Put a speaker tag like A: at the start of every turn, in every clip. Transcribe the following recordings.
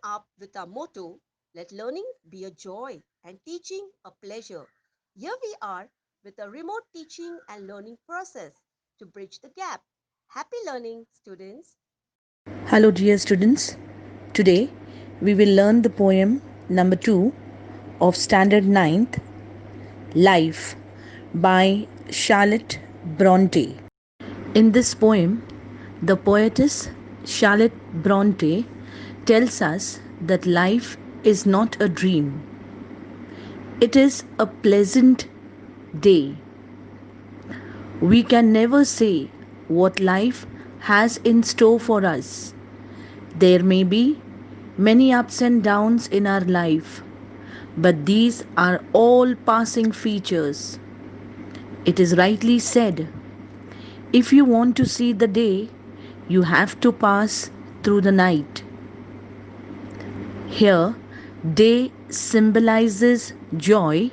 A: up with our motto, let learning be a joy and teaching a pleasure. Here we are with a remote teaching and learning process to bridge the gap. Happy learning, students.
B: Hello, dear students. Today we will learn the poem number 2 of Standard Ninth, Life by Charlotte Bronte. In this poem, the poetess Charlotte Bronte tells us that life is not a dream, it is a pleasant day. We can never say what life has in store for us. There may be many ups and downs in our life, but these are all passing features. It is rightly said, if you want to see the day, you have to pass through the night. Here, day symbolizes joy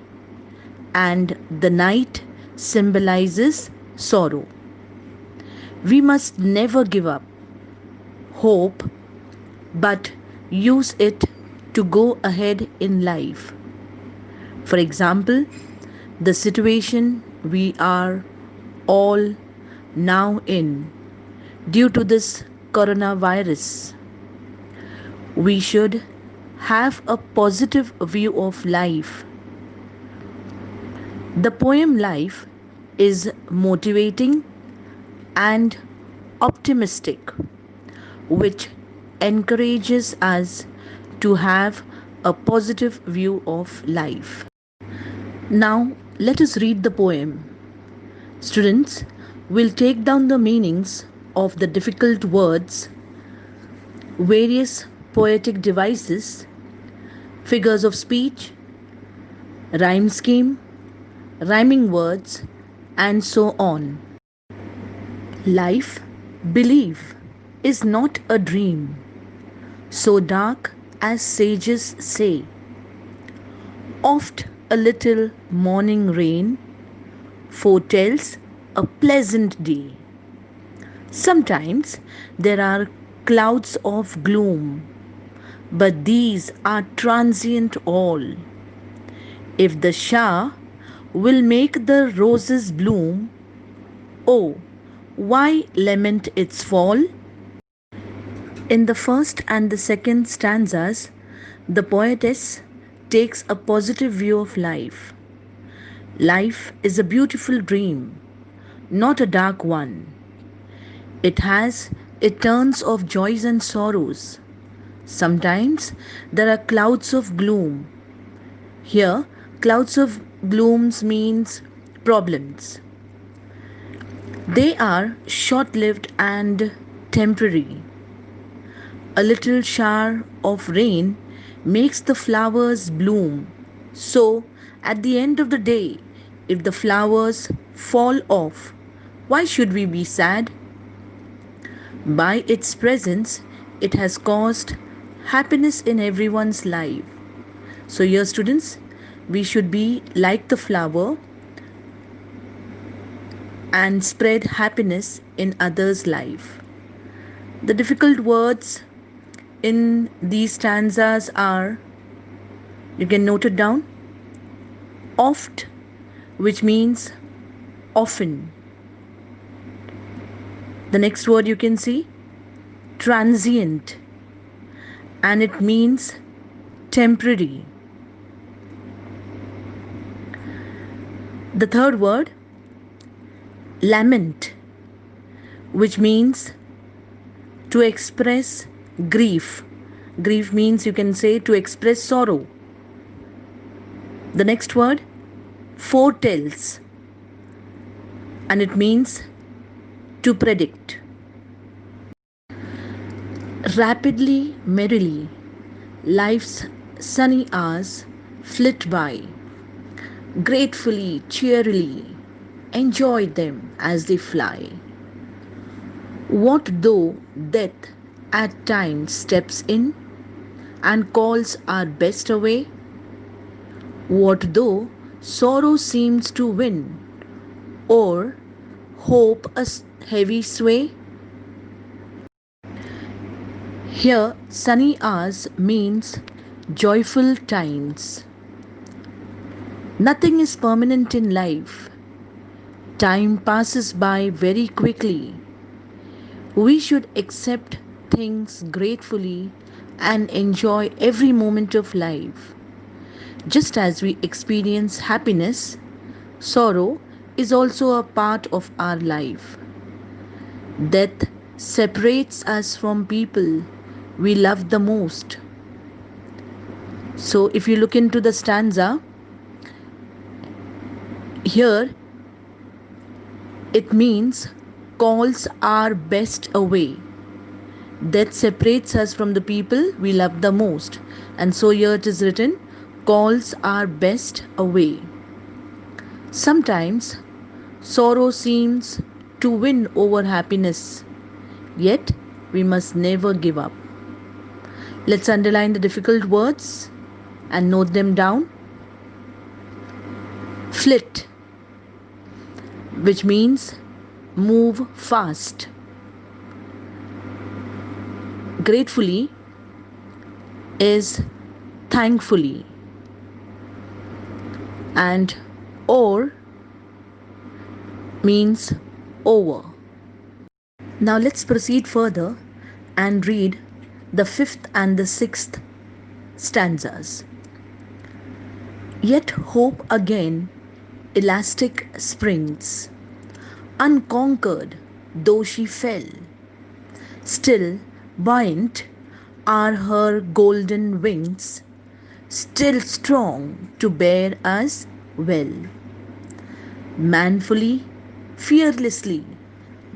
B: and the night symbolizes sorrow. We must never give up hope, but use it to go ahead in life. For example, the situation we are all now in due to this coronavirus. We should have a positive view of life. The poem Life is motivating and optimistic, which encourages us to have a positive view of life. Now, let us read the poem. Students will take down the meanings of the difficult words, various poetic devices, figures of speech, rhyme scheme, rhyming words, and so on. Life, believe, is not a dream, so dark as sages say. Oft a little morning rain foretells a pleasant day. Sometimes there are clouds of gloom, but these are transient all. If the Shah will make the roses bloom, oh, why lament its fall? In the first and the second stanzas, the poetess takes a positive view of life. Life is a beautiful dream, not a dark one. It has its turns of joys and sorrows. Sometimes there are clouds of gloom. Here, clouds of glooms means problems. They are short lived and temporary. A little shower of rain makes the flowers bloom. So, at the end of the day, if the flowers fall off, why should we be sad? By its presence, it has caused happiness in everyone's life. So, here, students, we should be like the flower and spread happiness in others' life. The difficult words in these stanzas are, you can note it down, oft, which means often. The next word you can see, transient, and it means temporary. The third word, lament, which means to express grief. Grief means, you can say, to express sorrow. The next word, foretells, and it means to predict. Rapidly, merrily, life's sunny hours flit by. Gratefully, cheerily, enjoy them as they fly. What though death at times steps in and calls our best away? What though sorrow seems to win, or hope a heavy sway? Here, sunny hours means joyful times. Nothing is permanent in life. Time passes by very quickly. We should accept things gratefully and enjoy every moment of life. Just as we experience happiness, sorrow is also a part of our life. Death separates us from people we love the most. So, if you look into the stanza, here it means calls our best away. Death separates us from the people we love the most. And so here it is written, calls our best away. Sometimes sorrow seems to win over happiness, yet we must never give up. Let's underline the difficult words and note them down. Flit, which means move fast. Gratefully is thankfully, and or means over. Now let's proceed further and read the fifth and the sixth stanzas. Yet hope again, elastic springs, unconquered though she fell, still buoyant are her golden wings, still strong to bear us well. Manfully, fearlessly,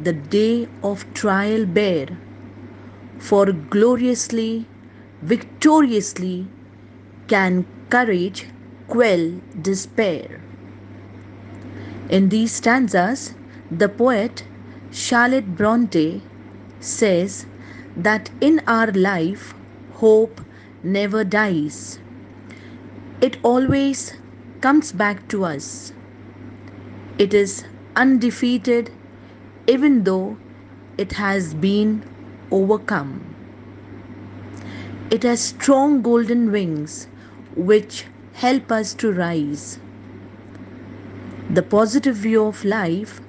B: the day of trial bear, for gloriously, victoriously can courage quell despair. In these stanzas, the poet Charlotte Bronte says that in our life, hope never dies. It always comes back to us. It is undefeated even though it has been overcome. It has strong golden wings which help us to rise. The positive view of life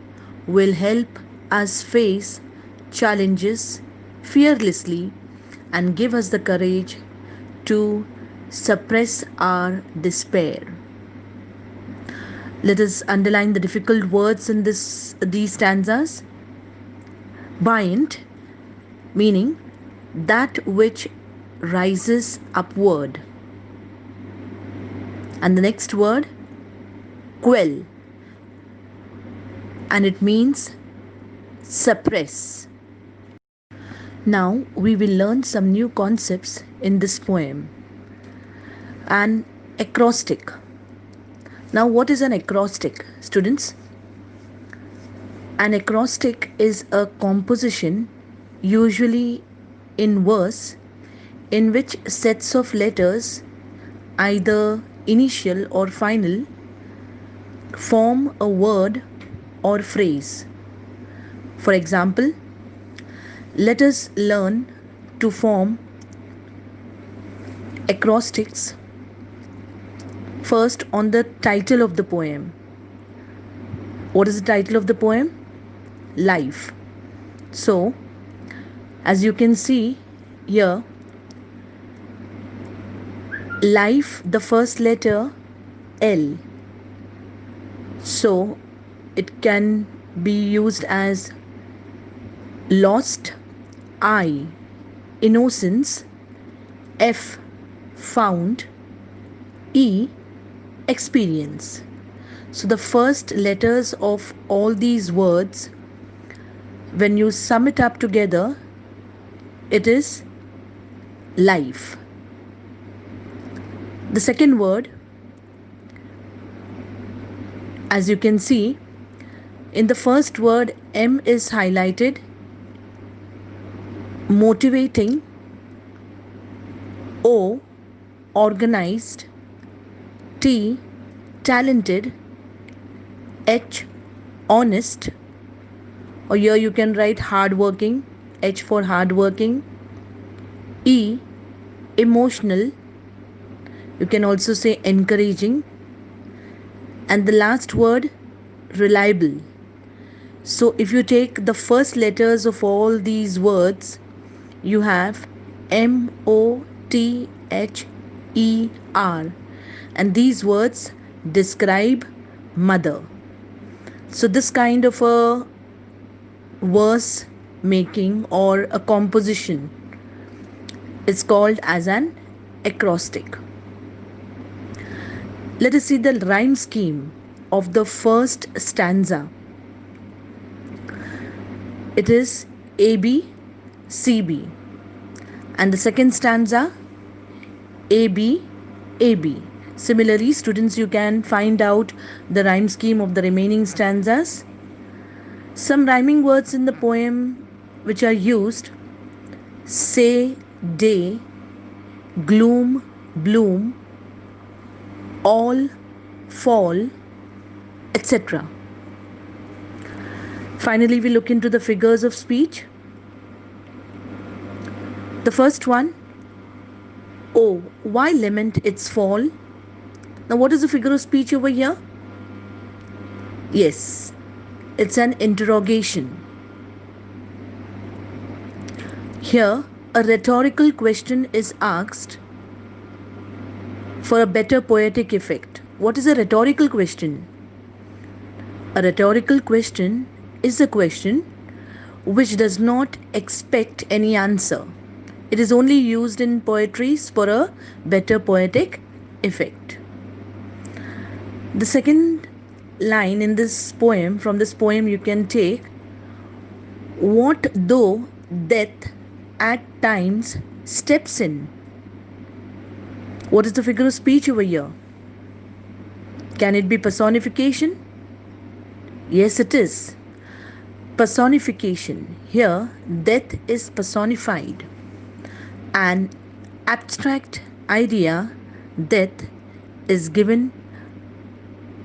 B: will help us face challenges fearlessly and give us the courage to suppress our despair. Let us underline the difficult words in these stanzas. Buoyant, meaning that which rises upward. And the next word, quell, and it means suppress. Now we will learn some new concepts in this poem. An acrostic. Now, what is an acrostic, students? An acrostic is a composition, usually in verse, in which sets of letters, either initial or final, form a word or phrase. For example, let us learn to form acrostics first on the title of the poem. What is the title of the poem? Life. So, as you can see here, life, the first letter L. So, it can be used as lost, I, innocence, F, found, E, experience. So the first letters of all these words, when you sum it up together, it is life. The second word, as you can see, in the first word, M is highlighted, motivating, O, organized, T, talented, H, honest, or here you can write hardworking, H for hardworking, E, emotional. You can also say encouraging. And the last word, reliable. So if you take the first letters of all these words, you have Mother. And these words describe mother. So this kind of a verse making or a composition is called as an acrostic. Let us see the rhyme scheme of the first stanza. It is AB, CB. And the second stanza, AB, AB. Similarly, students, you can find out the rhyme scheme of the remaining stanzas. Some rhyming words in the poem which are used: say, day, gloom, bloom, all, fall, etc. Finally, we look into the figures of speech. The first one, oh, why lament its fall? Now, what is the figure of speech over here? Yes, it's an interrogation. Here, a rhetorical question is asked for a better poetic effect. What is a rhetorical question? A rhetorical question is a question which does not expect any answer. It is only used in poetry for a better poetic effect. The second line in this poem, from this poem, you can take, what though death at times steps in? What is the figure of speech over here? Can it be personification? Yes, it is. Personification. Here, death is personified. An abstract idea, death, is given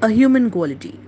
B: a human quality.